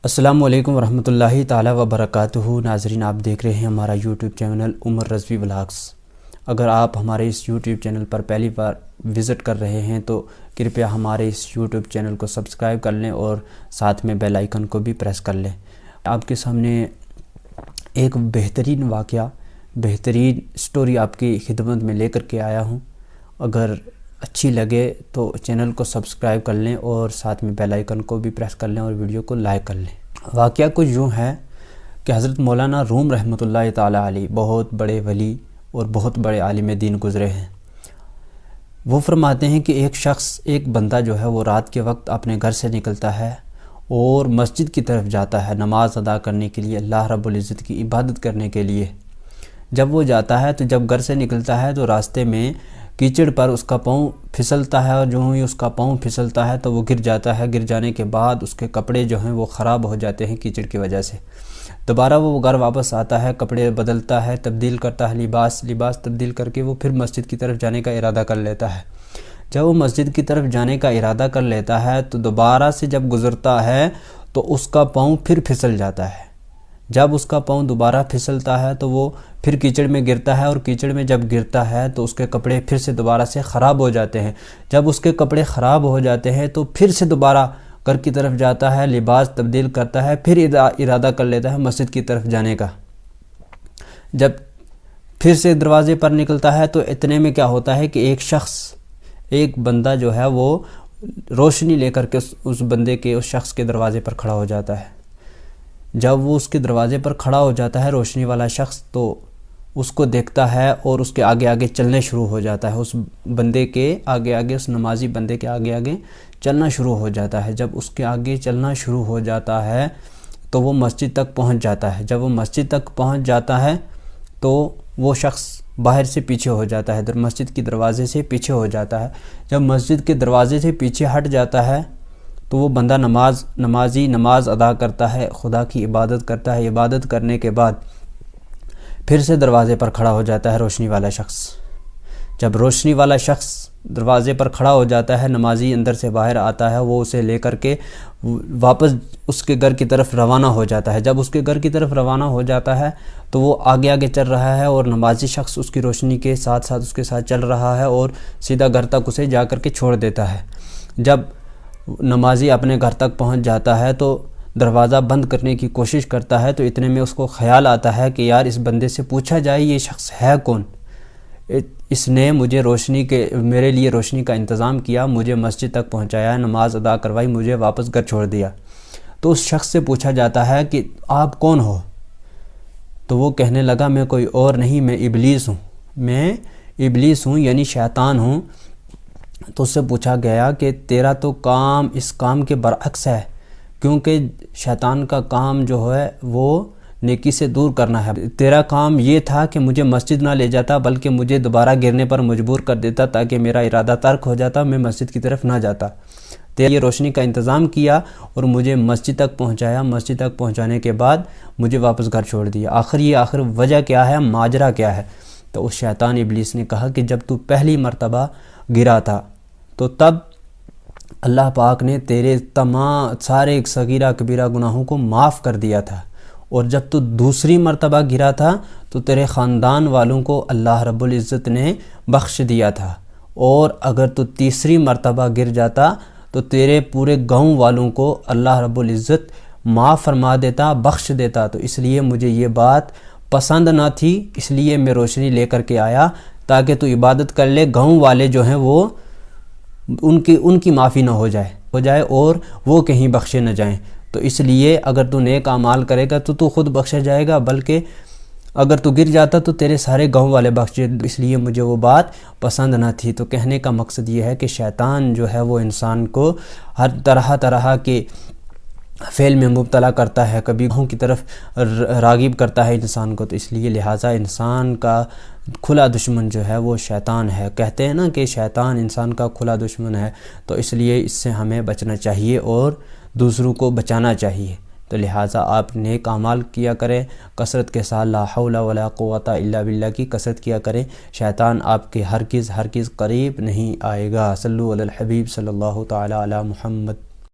السلام علیکم ورحمۃ اللہ تعالیٰ وبرکاتہ۔ ناظرین، آپ دیکھ رہے ہیں ہمارا یوٹیوب چینل عمر رضوی ولاگس۔ اگر آپ ہمارے اس یوٹیوب چینل پر پہلی بار وزٹ کر رہے ہیں تو کرپیا ہمارے اس یوٹیوب چینل کو سبسکرائب کر لیں اور ساتھ میں بیل آئیکن کو بھی پریس کر لیں۔ آپ کے سامنے ایک بہترین واقعہ، بہترین سٹوری آپ کی خدمت میں لے کر کے آیا ہوں۔ اگر اچھی لگے تو چینل کو سبسکرائب کر لیں اور ساتھ میں بیل آئیکن کو بھی پریس کر لیں اور ویڈیو کو لائک کر لیں۔ واقعہ کچھ یوں ہے کہ حضرت مولانا روم رحمۃ اللہ تعالیٰ علیہ بہت بڑے ولی اور بہت بڑے عالم دین گزرے ہیں۔ وہ فرماتے ہیں کہ ایک بندہ جو ہے وہ رات کے وقت اپنے گھر سے نکلتا ہے اور مسجد کی طرف جاتا ہے نماز ادا کرنے کے لیے، اللہ رب العزت کی عبادت کرنے کے لیے۔ جب وہ جاتا ہے تو جب گھر سے نکلتا ہے تو راستے میں کیچڑ پر اس کا پاؤں پھسلتا ہے، اور جو ہی اس کا پاؤں پھسلتا ہے تو وہ گر جاتا ہے۔ گر جانے کے بعد اس کے کپڑے جو ہیں وہ خراب ہو جاتے ہیں کیچڑ کی وجہ سے۔ دوبارہ وہ گھر واپس آتا ہے، کپڑے بدلتا ہے، تبدیل کرتا ہے، لباس تبدیل کر کے وہ پھر مسجد کی طرف جانے کا ارادہ کر لیتا ہے۔ جب وہ مسجد کی طرف جانے کا ارادہ کر لیتا ہے تو دوبارہ سے جب گزرتا ہے تو اس کا پاؤں پھر پھسل جاتا ہے۔ جب اس کا پاؤں دوبارہ پھسلتا ہے تو وہ پھر کیچڑ میں گرتا ہے، اور کیچڑ میں جب گرتا ہے تو اس کے کپڑے پھر سے دوبارہ سے خراب ہو جاتے ہیں۔ جب اس کے کپڑے خراب ہو جاتے ہیں تو پھر سے دوبارہ گھر کی طرف جاتا ہے، لباس تبدیل کرتا ہے، پھر ارادہ کر لیتا ہے مسجد کی طرف جانے کا۔ جب پھر سے دروازے پر نکلتا ہے تو اتنے میں کیا ہوتا ہے کہ ایک بندہ جو ہے وہ روشنی لے کر کے اس شخص کے دروازے پر کھڑا ہو جاتا ہے۔ جب وہ اس کے دروازے پر کھڑا ہو جاتا ہے روشنی والا شخص تو اس کو دیکھتا ہے اور اس کے آگے آگے چلنے شروع ہو جاتا ہے، اس بندے کے آگے آگے، اس نمازی بندے کے آگے آگے چلنا شروع ہو جاتا ہے۔ جب اس کے آگے چلنا شروع ہو جاتا ہے تو وہ مسجد تک پہنچ جاتا ہے۔ جب وہ مسجد تک پہنچ جاتا ہے تو وہ شخص باہر سے پیچھے ہو جاتا ہے، مسجد کے دروازے سے پیچھے ہو جاتا ہے۔ جب مسجد کے دروازے سے پیچھے ہٹ جاتا ہے تو وہ بندہ نماز ادا کرتا ہے، خدا کی عبادت کرتا ہے۔ عبادت کرنے کے بعد پھر سے دروازے پر کھڑا ہو جاتا ہے روشنی والا شخص۔ جب روشنی والا شخص دروازے پر کھڑا ہو جاتا ہے، نمازی اندر سے باہر آتا ہے، وہ اسے لے کر کے واپس اس کے گھر کی طرف روانہ ہو جاتا ہے۔ جب اس کے گھر کی طرف روانہ ہو جاتا ہے تو وہ آگے آگے چل رہا ہے اور نمازی شخص اس کی روشنی کے ساتھ اس کے ساتھ چل رہا ہے اور سیدھا گھر تک اسے جا کر کے چھوڑ دیتا ہے۔ جب نمازی اپنے گھر تک پہنچ جاتا ہے تو دروازہ بند کرنے کی کوشش کرتا ہے، تو اتنے میں اس کو خیال آتا ہے کہ یار اس بندے سے پوچھا جائے یہ شخص ہے کون، اس نے میرے لیے روشنی کا انتظام کیا، مجھے مسجد تک پہنچایا، نماز ادا کروائی، مجھے واپس گھر چھوڑ دیا۔ تو اس شخص سے پوچھا جاتا ہے کہ آپ کون ہو؟ تو وہ کہنے لگا میں کوئی اور نہیں، میں ابلیس ہوں یعنی شیطان ہوں۔ تو اس سے پوچھا گیا کہ تیرا تو کام اس کام کے برعکس ہے، کیونکہ شیطان کا کام جو ہے وہ نیکی سے دور کرنا ہے۔ تیرا کام یہ تھا کہ مجھے مسجد نہ لے جاتا بلکہ مجھے دوبارہ گرنے پر مجبور کر دیتا تاکہ میرا ارادہ ترک ہو جاتا، میں مسجد کی طرف نہ جاتا۔ تیرے یہ روشنی کا انتظام کیا اور مجھے مسجد تک پہنچایا، مسجد تک پہنچانے کے بعد مجھے واپس گھر چھوڑ دیا۔ آخر وجہ کیا ہے، ماجرا کیا ہے؟ تو اس شیطان ابلیس نے کہا کہ جب تو پہلی مرتبہ گرا تھا تو تب اللہ پاک نے تیرے تمام سارے صغیرہ کبیرہ گناہوں کو معاف کر دیا تھا، اور جب تو دوسری مرتبہ گرا تھا تو تیرے خاندان والوں کو اللہ رب العزت نے بخش دیا تھا، اور اگر تو تیسری مرتبہ گر جاتا تو تیرے پورے گاؤں والوں کو اللہ رب العزت معاف فرما دیتا، بخش دیتا۔ تو اس لیے مجھے یہ بات پسند نہ تھی، اس لیے میں روشنی لے کر کے آیا تاکہ تو عبادت کر لے، گاؤں والے جو ہیں وہ ان کی معافی نہ ہو جائے اور وہ کہیں بخشے نہ جائیں۔ تو اس لیے اگر تو نیک اعمال کرے گا تو خود بخشا جائے گا، بلکہ اگر تو گر جاتا تو تیرے سارے گاؤں والے بخشے، اس لیے مجھے وہ بات پسند نہ تھی۔ تو کہنے کا مقصد یہ ہے کہ شیطان جو ہے وہ انسان کو ہر طرح کے فعل میں مبتلا کرتا ہے، کبھی گاؤں کی طرف راغب کرتا ہے انسان کو۔ تو اس لیے لہٰذا انسان کا کھلا دشمن جو ہے وہ شیطان ہے۔ کہتے ہیں نا کہ شیطان انسان کا کھلا دشمن ہے، تو اس لیے اس سے ہمیں بچنا چاہیے اور دوسروں کو بچانا چاہیے۔ تو لہٰذا آپ نیک اعمال کیا کریں، کثرت کے ساتھ لا حول ولا قوت الا باللہ کی کثرت کیا کریں، شیطان آپ کے ہرگز قریب نہیں آئے گا۔ صلو علی الحبیب صلی اللہ تعالی علی محمد۔